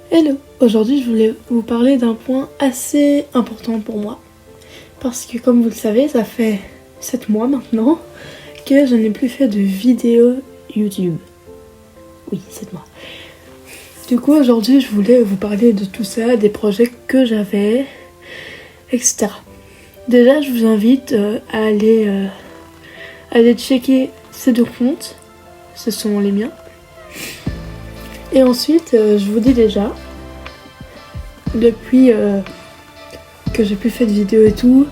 Hello! Aujourd'hui, je voulais vous parler d'un point assez important pour moi. Parce que, comme vous le savez, ça fait 7 mois maintenant que je n'ai plus fait de vidéo YouTube. Oui, 7 mois. Du coup, aujourd'hui, je voulais vous parler de tout ça, des projets que j'avais, etc. Déjà, je vous invite à aller checker ces deux comptes. Ce sont les miens. Et ensuite, je vous dis déjà, depuis que j'ai plus fait de vidéos et tout,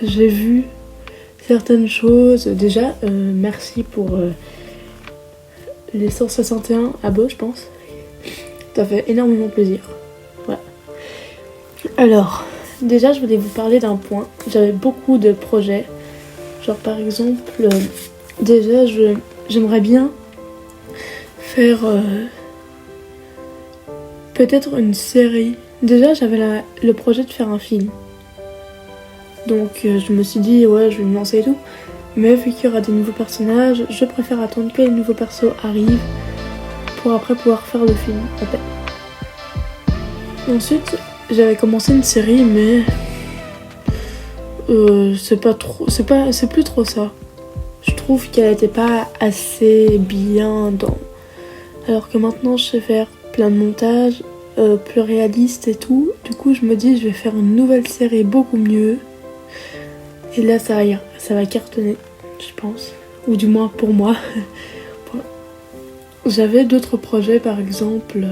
j'ai vu certaines choses. Déjà, merci pour les 161 abos, je pense. Ça fait énormément plaisir. Voilà. Alors, déjà, je voulais vous parler d'un point. J'avais beaucoup de projets. Genre, par exemple, déjà, j'aimerais bien faire peut-être une série. Déjà, j'avais le projet de faire un film. Donc, je me suis dit, ouais, je vais me lancer et tout. Mais vu qu'il y aura des nouveaux personnages, je préfère attendre que les nouveaux persos arrivent pour après pouvoir faire le film. En fait. Ensuite, j'avais commencé une série, mais c'est plus trop ça. Je trouve qu'elle n'était pas assez bien dans. Alors que maintenant, je sais faire plein de montages, plus réalistes et tout. Du coup, je me dis, je vais faire une nouvelle série beaucoup mieux. Et là, ça va cartonner, je pense. Ou du moins pour moi. J'avais d'autres projets, par exemple.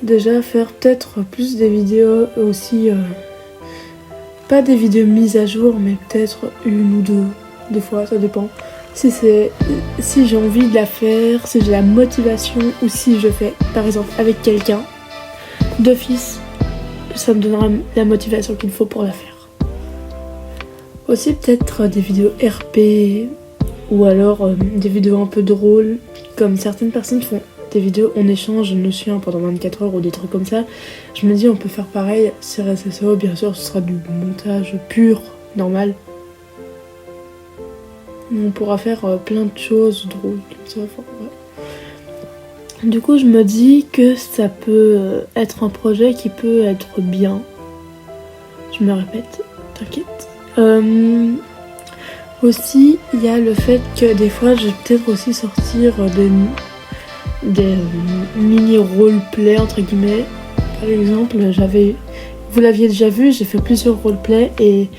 Déjà, faire peut-être plus des vidéos aussi. Pas des vidéos mises à jour, mais peut-être une ou deux. Des fois, ça dépend. Si j'ai envie de la faire, si j'ai la motivation, ou si je fais, par exemple, avec quelqu'un, d'office, ça me donnera la motivation qu'il faut pour la faire. Aussi peut-être des vidéos RP, ou alors des vidéos un peu drôles, comme certaines personnes font des vidéos en échange, je ne suis un pendant 24 heures ou des trucs comme ça. Je me dis on peut faire pareil sur SSO, bien sûr ce sera du montage pur, normal. On pourra faire plein de choses drôles comme ça. Enfin, ouais. Du coup, je me dis que ça peut être un projet qui peut être bien. Je me répète, t'inquiète. Aussi, il y a le fait que des fois, je vais peut-être aussi sortir des mini roleplay entre guillemets. Par exemple, vous l'aviez déjà vu, j'ai fait plusieurs roleplays et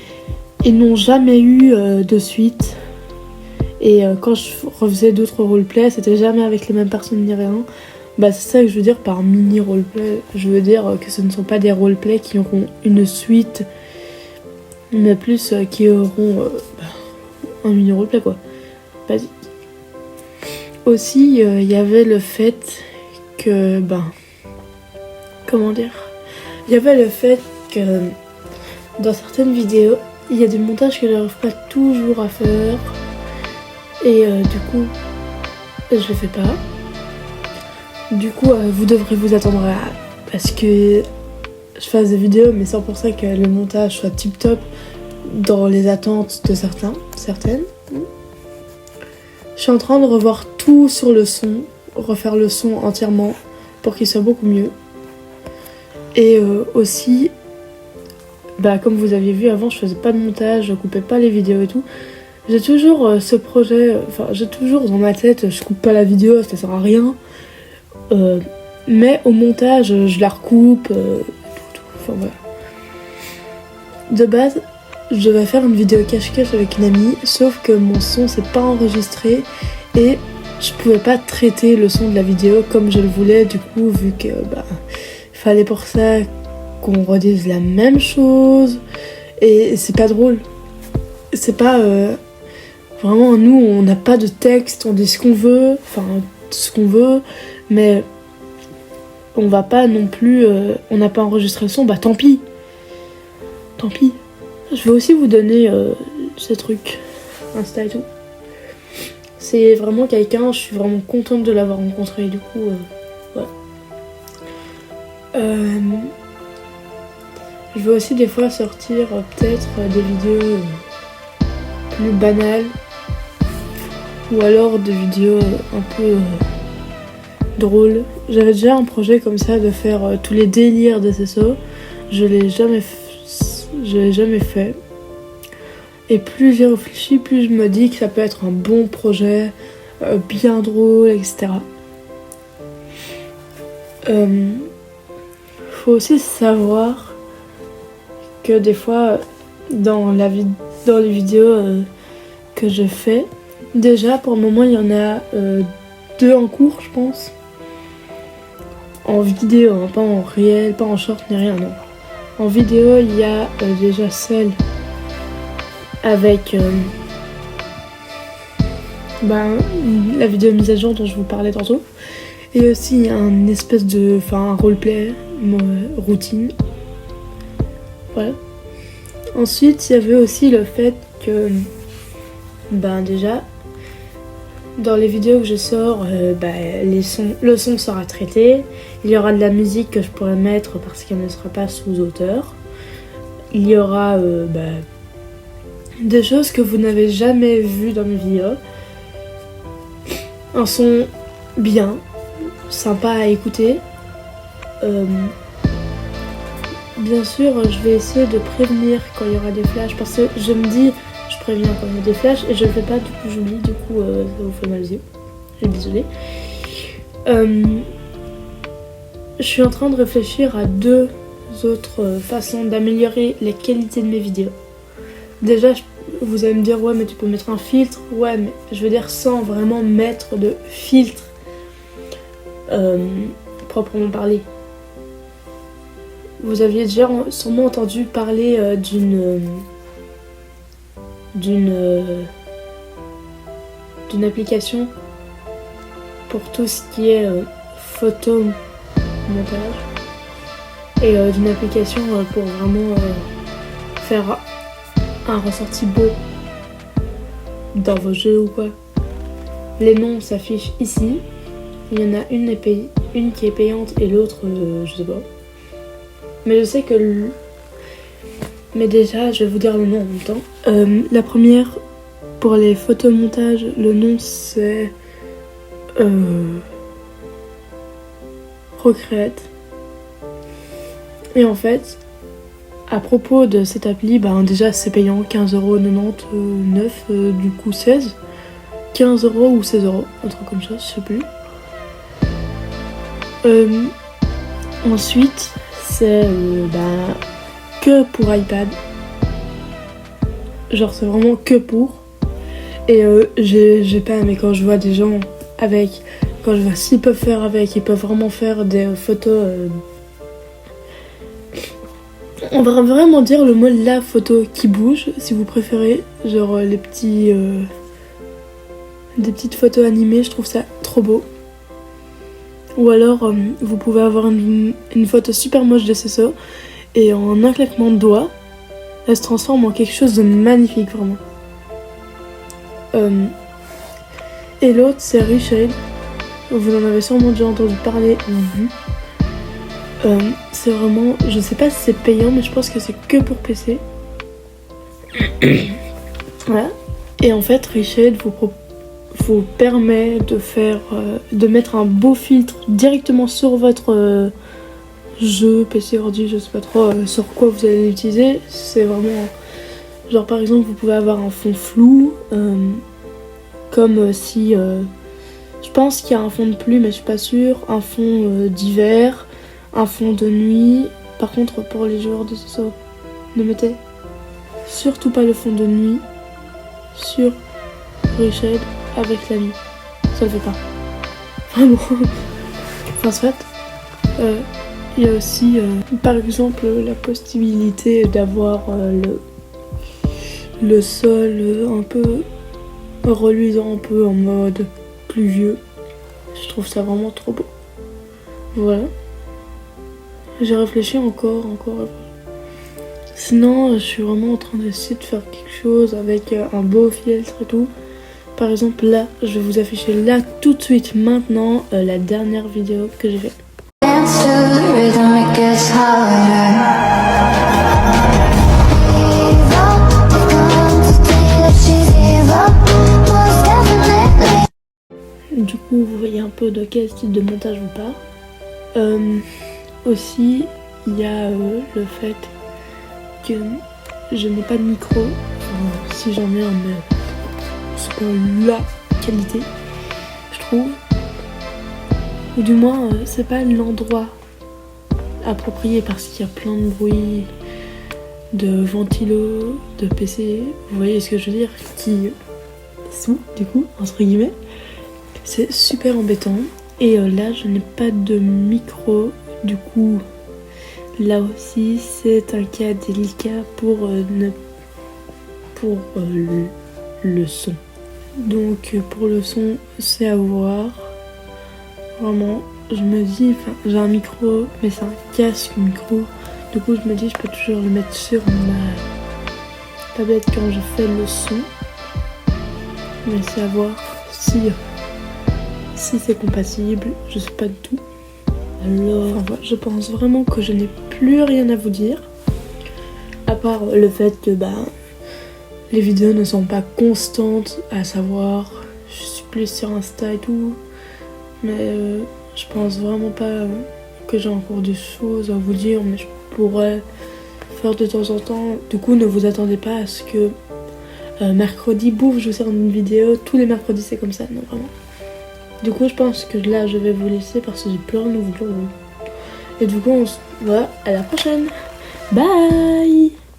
ils n'ont jamais eu de suite. Et quand je refaisais d'autres roleplays, c'était jamais avec les mêmes personnes ni rien. Bah c'est ça que je veux dire par mini roleplay. Je veux dire que ce ne sont pas des roleplays qui auront une suite, mais plus qui auront un mini roleplay quoi. Basique. Aussi, il y avait le fait que, comment dire, il y avait le fait que dans certaines vidéos, il y a des montages que je n'arrive pas toujours à faire. Et du coup, je le fais pas. Du coup, vous devrez vous attendre à ce que je fasse des vidéos, mais sans pour ça que le montage soit tip top dans les attentes de certaines. Je suis en train de revoir tout sur le son, refaire le son entièrement pour qu'il soit beaucoup mieux. Et aussi, comme vous aviez vu avant, je faisais pas de montage, je coupais pas les vidéos et tout. J'ai toujours ce projet, j'ai toujours dans ma tête, je coupe pas la vidéo, ça sert à rien. Mais au montage, je la recoupe, enfin voilà. De base, je devais faire une vidéo cache-cache avec une amie, sauf que mon son s'est pas enregistré et je pouvais pas traiter le son de la vidéo comme je le voulais. Du coup, vu que fallait pour ça qu'on redise la même chose et c'est pas drôle. C'est pas vraiment, nous on n'a pas de texte, on dit ce qu'on veut, mais on va pas non plus, on n'a pas enregistré le son, tant pis. Je vais aussi vous donner ces trucs, Insta et tout. C'est vraiment quelqu'un, je suis vraiment contente de l'avoir rencontré, du coup, ouais. Je vais aussi des fois sortir peut-être des vidéos plus banales, ou alors des vidéos un peu drôle. J'avais déjà un projet comme ça de faire tous les délires des SSO. Je l'ai jamais fait. Et plus j'y réfléchis, plus je me dis que ça peut être un bon projet, bien drôle, etc. Faut aussi savoir que des fois, dans les vidéos que je fais, déjà pour le moment il y en a 2 en cours, je pense. En vidéo, hein, pas en réel, pas en short ni rien, non. En vidéo, il y a déjà celle avec la vidéo mise à jour dont je vous parlais tantôt. Et aussi un espèce de... un roleplay, routine. Voilà. Ensuite, il y avait aussi le fait que... déjà, dans les vidéos que je sors, le son sera traité. Il y aura de la musique que je pourrai mettre parce qu'elle ne sera pas sous auteur. Il y aura des choses que vous n'avez jamais vues dans mes vidéos. Un son bien, sympa à écouter. Bien sûr, je vais essayer de prévenir quand il y aura des flashs parce que je me dis, je préviens quand il y a des flashs et je le fais pas, du coup j'oublie, du coup ça vous fait mal aux yeux. Je suis désolée. Je suis en train de réfléchir à 2 autres façons d'améliorer les qualités de mes vidéos. Déjà, vous allez me dire, ouais, mais tu peux mettre un filtre. Ouais, mais je veux dire sans vraiment mettre de filtre proprement parlé. Vous aviez déjà sûrement entendu parler d'une application pour tout ce qui est photo montage et d'une application pour vraiment faire un ressorti beau dans vos jeux ou quoi. Les noms s'affichent ici. Il y en a une qui est payante et l'autre je sais pas. Mais je sais que mais déjà je vais vous dire le nom en même temps. La première pour les photomontages, le nom c'est Procreate. Et en fait, à propos de cette appli, déjà c'est payant, 15,99€, du coup 16. 15€ ou 16€, un truc comme ça, je sais plus. Ensuite, c'est que pour iPad. Genre c'est vraiment que pour. Et j'ai pas aimé quand je vois des gens avec, quand je vois s'ils peuvent faire avec, ils peuvent vraiment faire des photos. On va vraiment dire le mot la photo qui bouge, si vous préférez. Genre des petites photos animées, je trouve ça trop beau. Ou alors vous pouvez avoir une photo super moche de SSO et en un claquement de doigts, elle se transforme en quelque chose de magnifique vraiment. Et l'autre c'est Reshade. Vous en avez sûrement déjà entendu parler ou vu. C'est vraiment, je sais pas si c'est payant, mais je pense que c'est que pour PC. Voilà. Et en fait, Reshade vous permet de mettre un beau filtre directement sur votre jeu, PC, ordi, je sais pas trop sur quoi vous allez l'utiliser. C'est vraiment, genre par exemple, vous pouvez avoir un fond flou, comme si, je pense qu'il y a un fond de pluie, mais je suis pas sûre, un fond d'hiver. Un fond de nuit. Par contre, pour les joueurs de SSO, ne mettez surtout pas le fond de nuit sur Reshade avec la nuit. Ça le fait pas. Vraiment. Enfin, soit. Il y a aussi, par exemple, la possibilité d'avoir le sol un peu reluisant, un peu en mode pluvieux. Je trouve ça vraiment trop beau. Voilà. J'ai réfléchi encore. Sinon, je suis vraiment en train d'essayer de faire quelque chose avec un beau filtre et tout. Par exemple, là, je vais vous afficher là tout de suite, maintenant, la dernière vidéo que j'ai faite. Du coup vous voyez un peu de quel type de montage vous parle. Aussi il y a le fait que je n'ai pas de micro, enfin, si j'en ai un, mais c'est pas la qualité, je trouve. Ou du moins, c'est pas l'endroit approprié parce qu'il y a plein de bruit, de ventilo, de PC, vous voyez ce que je veux dire, qui sont du coup, entre guillemets. C'est super embêtant. Et là, je n'ai pas de micro, du coup, là aussi, c'est un cas délicat pour le son. Donc pour le son, c'est à voir. Vraiment, je me dis, enfin, j'ai un micro, mais c'est un casque micro. Du coup, je me dis, je peux toujours le mettre sur ma tablette quand je fais le son. Mais c'est à voir si c'est compatible, je sais pas du tout. Alors, enfin, je pense vraiment que je n'ai plus rien à vous dire. À part le fait que les vidéos ne sont pas constantes, à savoir, je suis plus sur Insta et tout. Mais je pense vraiment pas que j'ai encore des choses à vous dire, mais je pourrais faire de temps en temps. Du coup, ne vous attendez pas à ce que mercredi, bouffe, je vous sors une vidéo. Tous les mercredis, c'est comme ça, non, vraiment. Du coup, je pense que là, je vais vous laisser parce que j'ai plein de nouveaux. Et du coup, on se voit à la prochaine. Bye!